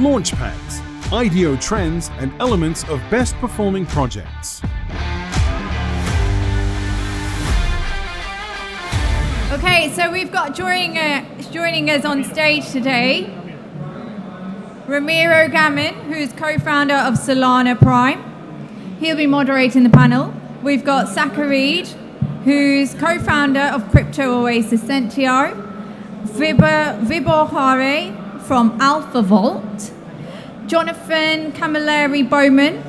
Launchpads, IDO trends and elements of best performing projects. Okay, so we've got joining us on stage today, Ramiro Gamen, who's co-founder of Solana Prime. He'll be moderating the panel. We've got Saqr, who's co-founder of crypto Oasis Sentio, Vibhor Khare from Alpha Vault, Jonathan Camilleri Bowman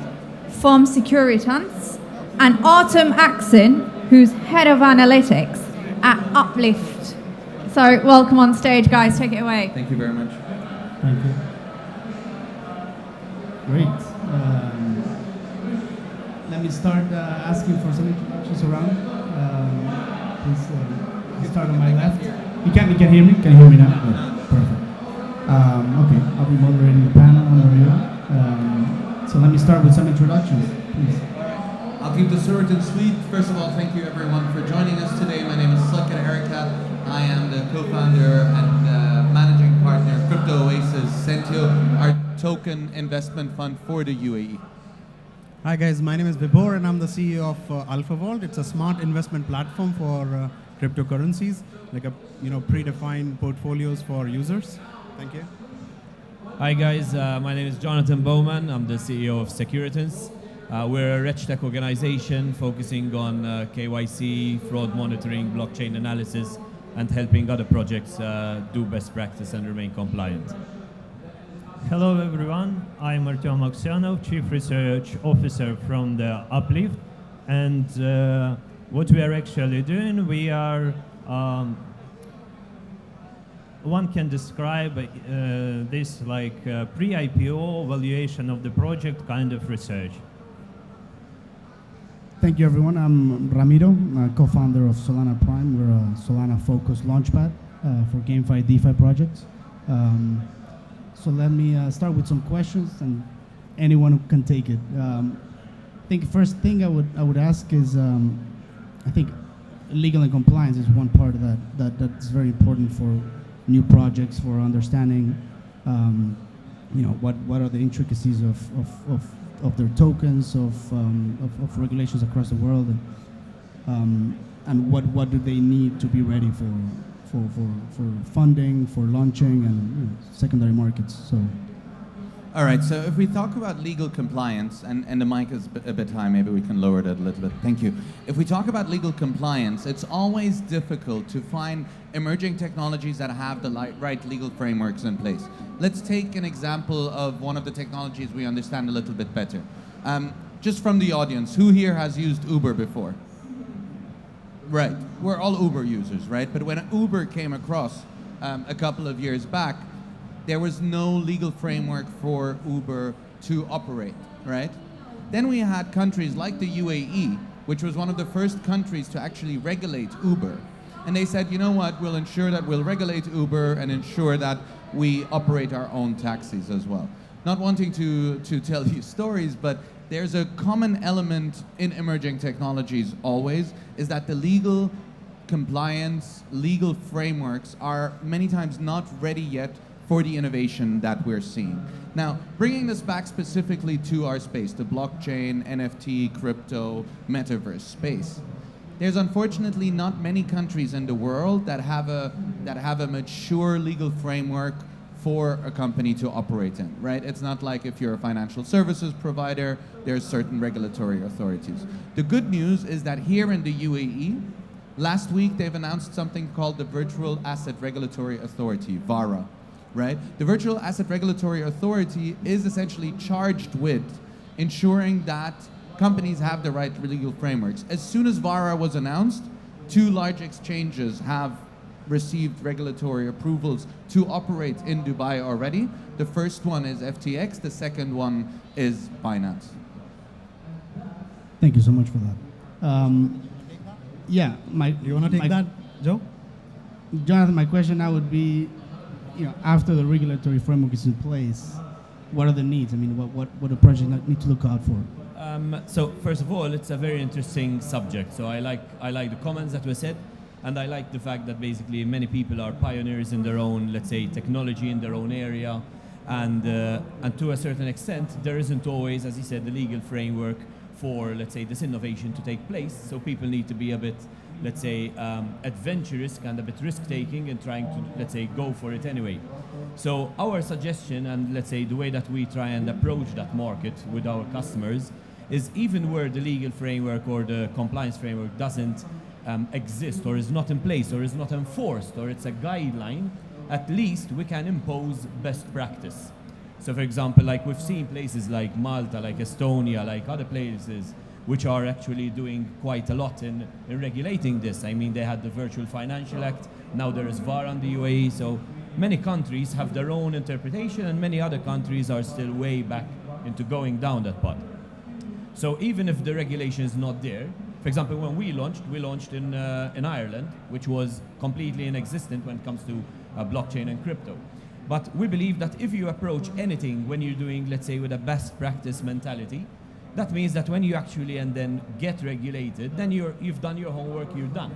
from Sekuritance, and Artem Akson, who's head of analytics at UplIft. So welcome on stage, guys. Take it away. Thank you very much. Thank you. Great. Let me start asking for some introductions around. Please start on my left. You can hear me? Can you hear me now? Yeah, perfect. Okay, I'll be moderating the panel. I'm Maria. So let me start with some introductions, please. I'll keep the short and sweet. First of all, thank you everyone for joining us today. My name is Saqr. I am the co-founder and managing partner of crypto Oasis Sentio, our token investment fund for the UAE. Hi guys, my name is Vibhor and I'm the CEO of Alpha Vault. It's a smart investment platform for cryptocurrencies, like a predefined portfolios for users. Thank you. Hi guys, my name is Jonathan Bowman. I'm the CEO of Sekuritance. We're a reg tech organization focusing on KYC, fraud monitoring, blockchain analysis, and helping other projects do best practice and remain compliant. Hello everyone, I'm Artem, Chief Research Officer from the UplIft, and what we are actually doing, we are, one can describe this like pre-IPO valuation of the project kind of research. Thank you everyone, I'm Ramiro, co-founder of Solana Prime. We're a Solana-focused launchpad for GameFi DeFi projects. So let me start with some questions, and anyone who can take it. I think first thing I would ask is, I think legal and compliance is one part of that's very important for new projects, for understanding, what are the intricacies of their tokens, of regulations across the world, and what do they need to be ready for funding, for launching, and secondary markets. So, all right, so if we talk about legal compliance, and the mic is a bit high, maybe we can lower that a little bit. Thank you. If we talk about legal compliance, it's always difficult to find emerging technologies that have the right legal frameworks in place. Let's take an example of one of the technologies we understand a little bit better. Just from the audience, who here has used Uber before? Right, we're all Uber users, right? But when Uber came across a couple of years back, there was no legal framework for Uber to operate, right? Then we had countries like the UAE, which was one of the first countries to actually regulate Uber. And they said, you know what, we'll ensure that we'll regulate Uber and ensure that we operate our own taxis as well. Not wanting to tell you stories, but there's a common element in emerging technologies always, is that the legal compliance, legal frameworks are many times not ready yet for the innovation that we're seeing. Now, bringing this back specifically to our space, the blockchain, NFT, crypto, metaverse space, there's unfortunately not many countries in the world that have a mature legal framework for a company to operate in, right? It's not like if you're a financial services provider, there's certain regulatory authorities. The good news is that here in the UAE, last week they've announced something called the Virtual Asset Regulatory Authority, VARA, right? The Virtual Asset Regulatory Authority is essentially charged with ensuring that companies have the right legal frameworks. As soon as VARA was announced, 2 large exchanges have received regulatory approvals to operate in Dubai already. The first one is FTX, the second one is Binance. thank you so much for that. Yeah, You want to take that, Joe? Jonathan, my question now would be, after the regulatory framework is in place, what are the needs? I mean, what do projects need to look out for? So first of all, it's a very interesting subject. So I like the comments that were said. And I like the fact that basically many people are pioneers in their own, let's say, technology in their own area. And to a certain extent, there isn't always, as you said, the legal framework for, let's say, this innovation to take place. So people need to be a bit, let's say, adventurous and a bit risk-taking and trying to, let's say, go for it anyway. So our suggestion, and let's say the way that we try and approach that market with our customers, is even where the legal framework or the compliance framework doesn't exist or is not in place or is not enforced or it's a guideline, at least we can impose best practice. So for example, like we've seen places like Malta, like Estonia, like other places which are actually doing quite a lot in regulating this. I mean, they had the Virtual Financial Act, now there is VAR on the UAE, so many countries have their own interpretation and many other countries are still way back into going down that path. So even if the regulation is not there, for example, when we launched in Ireland, which was completely inexistent when it comes to blockchain and crypto. But we believe that if you approach anything when you're doing, let's say, with a best practice mentality, that means that when you actually and then get regulated, then you've done your homework, you're done.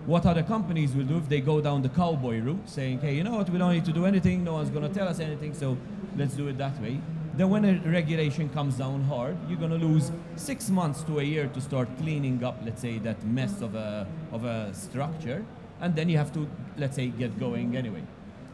What other companies will do if they go down the cowboy route, saying, hey, you know what, we don't need to do anything, no one's going to tell us anything, so let's do it that way. Then when a regulation comes down hard, you're going to lose 6 months to a year to start cleaning up, let's say, that mess of a structure, and then you have to, let's say, get going anyway.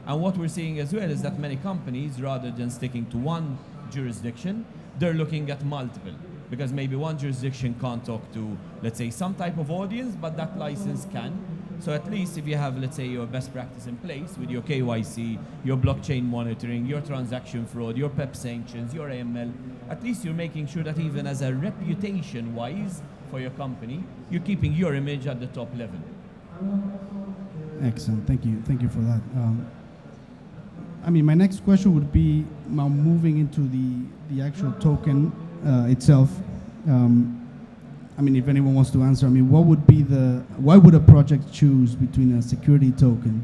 And what we're seeing as well is that many companies, rather than sticking to one jurisdiction, they're looking at multiple. Because maybe one jurisdiction can't talk to, let's say, some type of audience, but that license can. So at least if you have, let's say, your best practice in place with your KYC, your blockchain monitoring, your transaction fraud, your PEP sanctions, your AML, at least you're making sure that even as a reputation-wise for your company, you're keeping your image at the top level. Excellent, thank you for that. I mean, my next question would be now moving into the actual token itself. I mean, if anyone wants to answer, I mean, why would a project choose between a security token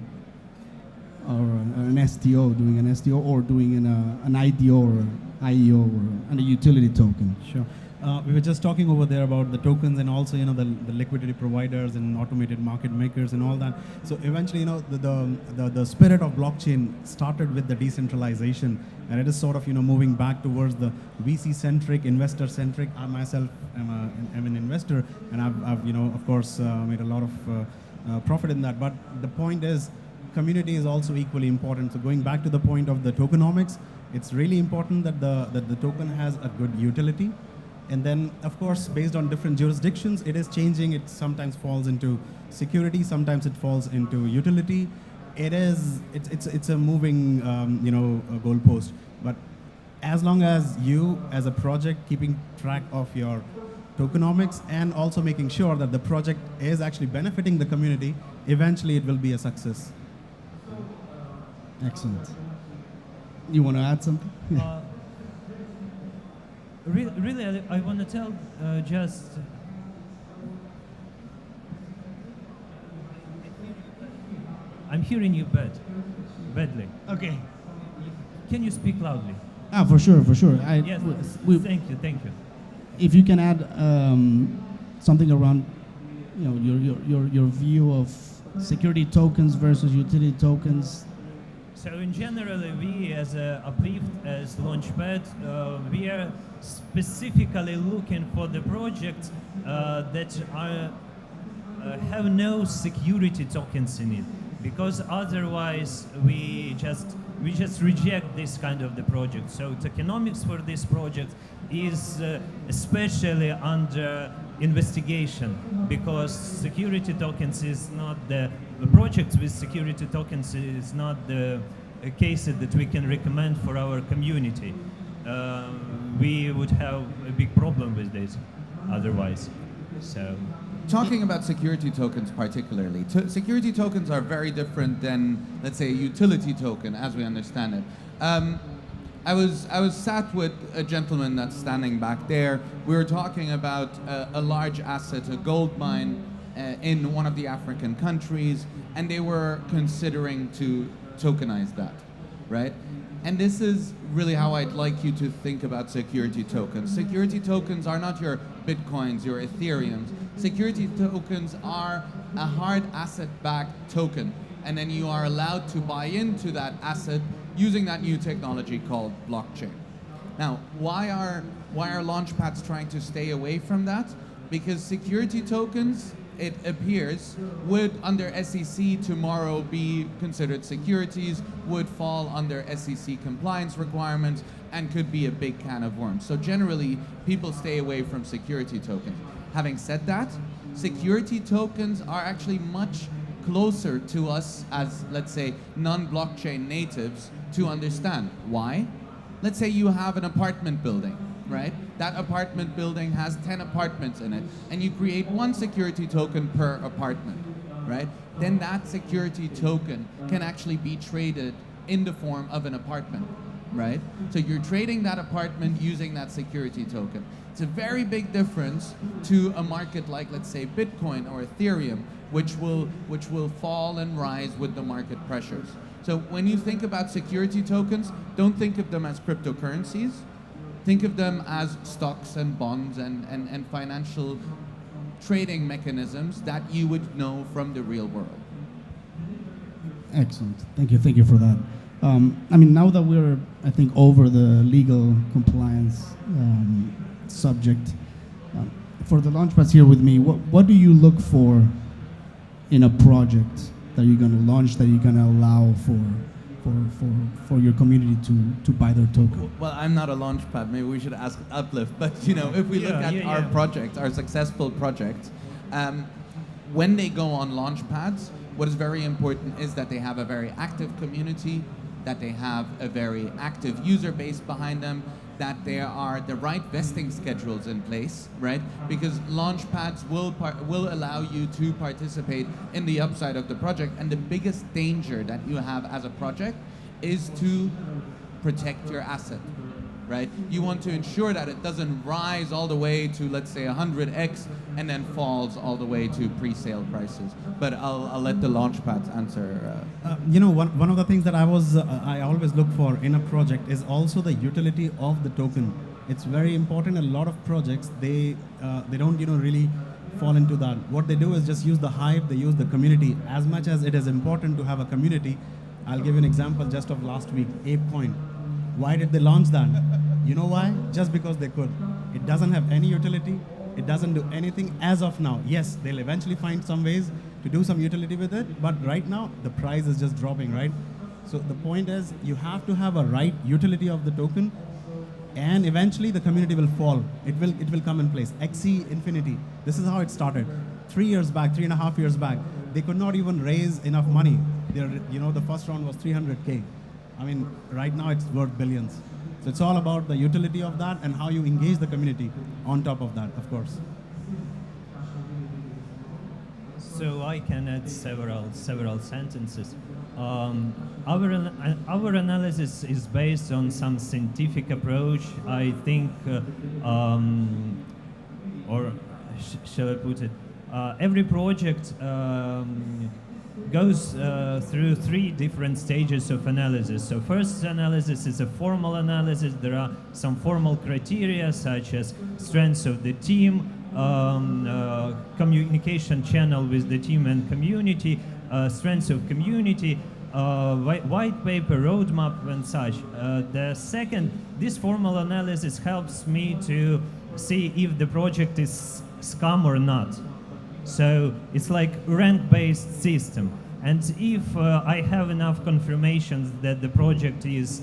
or an STO, doing an STO, or doing an IDO or IEO or a utility token? Sure. We were just talking over there about the tokens and also, you know, the liquidity providers and automated market makers and all that. So eventually, you know, the spirit of blockchain started with the decentralization, and it is sort of, you know, moving back towards the VC-centric, investor-centric. I myself am an investor, and I've you know, of course, made a lot of profit in that. But the point is, community is also equally important. So going back to the point of the tokenomics, it's really important that the token has a good utility. And then, of course, based on different jurisdictions, it is changing. It sometimes falls into security, sometimes it falls into utility. It's a moving, you know, goalpost. But as long as you, as a project, keeping track of your tokenomics and also making sure that the project is actually benefiting the community, eventually it will be a success. Excellent. You want to add something? Really, I want to tell just... I'm hearing you badly. Okay. Can you speak loudly? For sure. Yes, thank you. If you can add something around, you know, your view of security tokens versus utility tokens. So in general, we as UplIft, as Launchpad, we are specifically looking for the projects that have no security tokens in it, because otherwise we just reject this kind of the project. So tokenomics for this project is especially under investigation, because security tokens is not the projects with security tokens is not the case that we can recommend for our community. We would have a big problem with this otherwise. So, talking about security tokens particularly, security tokens are very different than, let's say, a utility token as we understand it. I was sat with a gentleman that's standing back there. We were talking about a large asset, a gold mine in one of the African countries, and they were considering to tokenize that, right? And this is really how I'd like you to think about security tokens. Security tokens are not your Bitcoins, your Ethereums. Security tokens are a hard asset-backed token, and then you are allowed to buy into that asset using that new technology called blockchain. Now, why are Launchpads trying to stay away from that? Because security tokens, it appears, would under SEC tomorrow be considered securities, would fall under SEC compliance requirements, and could be a big can of worms. So generally, people stay away from security tokens. Having said that, security tokens are actually much closer to us as, let's say, non-blockchain natives to understand. Why? Let's say you have an apartment building, right? That apartment building has 10 apartments in it, and you create one security token per apartment, right? Then that security token can actually be traded in the form of an apartment, right? So you're trading that apartment using that security token. It's a very big difference to a market like, let's say, Bitcoin or Ethereum, which will fall and rise with the market pressures. So when you think about security tokens, don't think of them as cryptocurrencies. Think of them as stocks and bonds and financial trading mechanisms that you would know from the real world. Excellent. Thank you for that. I mean, now that we're, I think, over the legal compliance subject, for the Launchpads here with me, what do you look for in a project that you're going to launch, that you're going to allow for your community to buy their token? Well, I'm not a Launchpad. Maybe we should ask UplIft. But if we look at our project, our successful project, when they go on Launchpads, what is very important is that they have a very active community, that they have a very active user base behind them, that there are the right vesting schedules in place, right? Because Launchpads will allow you to participate in the upside of the project, and the biggest danger that you have as a project is to protect your asset, right? You want to ensure that it doesn't rise all the way to, let's say, 100x and then falls all the way to pre-sale prices. But I'll let the Launchpads answer. One of the things that I always look for in a project is also the utility of the token. It's very important. A lot of projects, they don't really fall into that. What they do is just use the hype, they use the community. As much as it is important to have a community, I'll give you an example just of last week, ApeCoin. Why did they launch that? You know why? Just because they could. It doesn't have any utility. It doesn't do anything as of now. Yes, they'll eventually find some ways to do some utility with it, but right now the price is just dropping, right? So the point is, you have to have a right utility of the token, and eventually the community will fall. It will come in place. XC Infinity. This is how it started. 3.5 years back, they could not even raise enough money. The first round was 300K. I mean, right now it's worth billions. So it's all about the utility of that and how you engage the community on top of that, of course. So I can add several sentences. Our analysis is based on some scientific approach. I think, shall I put it? Every project goes through 3 different stages of analysis. So first analysis is a formal analysis. There are some formal criteria such as strengths of the team, communication channel with the team and community, strengths of community, white paper, roadmap and such. The second, this formal analysis helps me to see if the project is scam or not. So it's like rank-based system. And if I have enough confirmations that the project is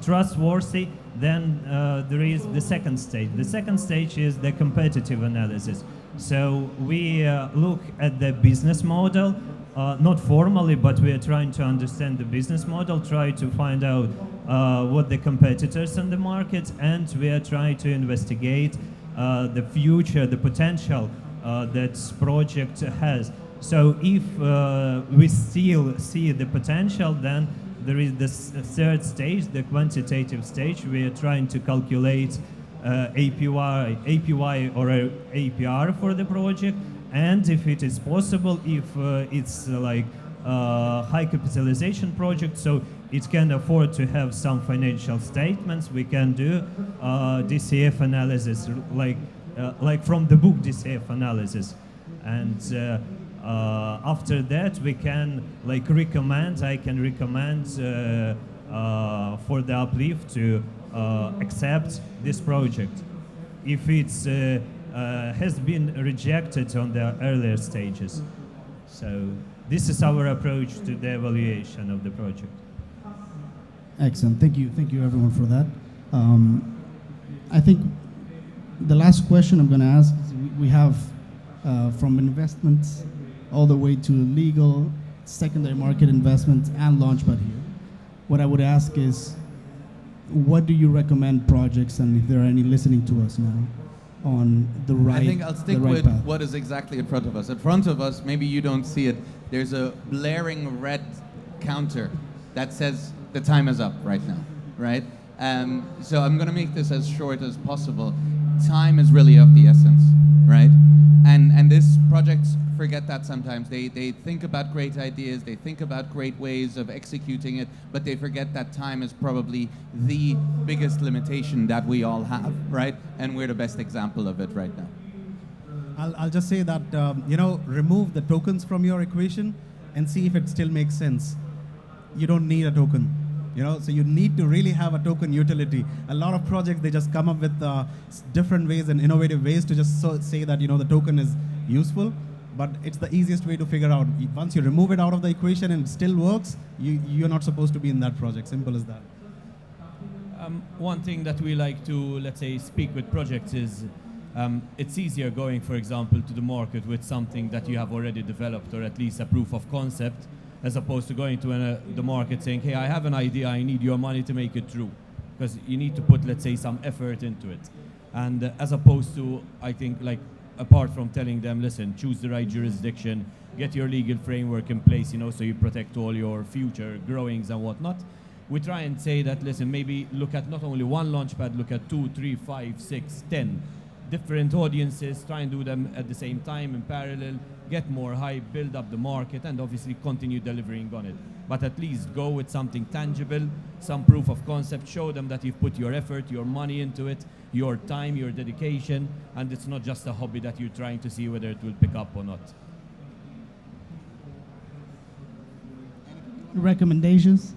trustworthy, then there is the second stage. The second stage is the competitive analysis. So we look at the business model, not formally, but we are trying to understand the business model, try to find out what the competitors in the market, and we are trying to investigate the future, the potential that project has. So if we still see the potential, then there is this third stage, the quantitative stage. We are trying to calculate APY or APR for the project, and if it is possible, if it's like high capitalization project, so it can afford to have some financial statements, we can do DCF analysis, like from the book DCF analysis. And After that, we can like recommend. I can recommend for the UplIft to accept this project if it's has been rejected on the earlier stages. So this is our approach to the evaluation of the project. Excellent. Thank you everyone for that. I think the last question I'm going to ask is we have from investments all the way to legal, secondary market investments, and Launchpad here. What I would ask is, what do you recommend projects, and if there are any listening to us now, on the right I think I'll stick right with path? what is exactly in front of us. In front of us, maybe you don't see it, there's a blaring red counter that says the time is up right now, right? So I'm going to make this as short as possible. Time is really of the essence, right? And this projects forget that sometimes. They think about great ideas, they think about great ways of executing it, but they forget that time is probably the biggest limitation that we all have, right? And we're the best example of it right now. I'll just say that, remove the tokens from your equation and see if it still makes sense. You don't need a token. So you need to really have a token utility. A lot of projects, they just come up with different ways and innovative ways to just say that, the token is useful, but it's the easiest way to figure out. Once you remove it out of the equation and it still works, you're not supposed to be in that project. Simple as that. One thing that we like to, let's say, speak with projects is it's easier going, for example, to the market with something that you have already developed, or at least a proof of concept, as opposed to going to the market saying, hey, I have an idea, I need your money to make it true. Because you need to put, let's say, some effort into it. And as opposed to, I think, like, apart from telling them, listen, choose the right jurisdiction, get your legal framework in place, so you protect all your future growings and whatnot. We try and say that, listen, maybe look at not only one launchpad, look at 2, 3, 5, 6, 10 different audiences, try and do them at the same time in parallel, get more hype, build up the market, and obviously continue delivering on it. But at least go with something tangible, some proof of concept, show them that you've put your effort, your money into it, your time, your dedication, and it's not just a hobby that you're trying to see whether it will pick up or not. Recommendations?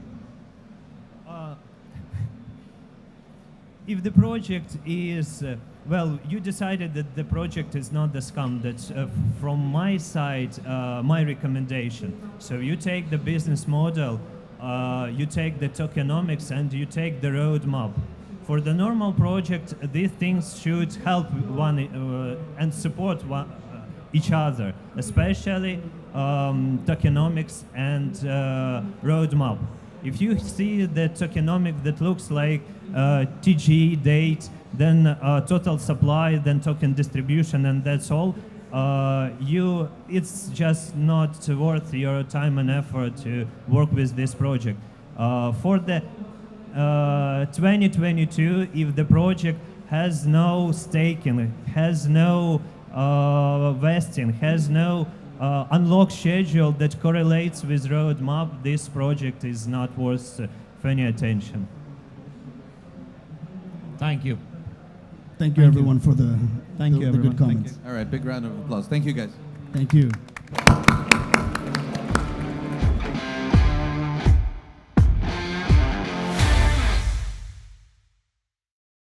If the project is, well, you decided that the project is not the scam, that's from my side, my recommendation. So you take the business model, you take the tokenomics, and you take the roadmap. For the normal project, these things should help one and support each other, especially tokenomics and roadmap. If you see the tokenomic that looks like TG, date, then total supply, then token distribution, and that's all, it's just not worth your time and effort to work with this project. For the 2022, if the project has no staking, has no vesting, has no unlock schedule that correlates with roadmap, this project is not worth any attention. Thank you. Thank you everyone for the Thank you, good everyone. Thank comments. All right, big round of applause. Thank you, guys. Thank you.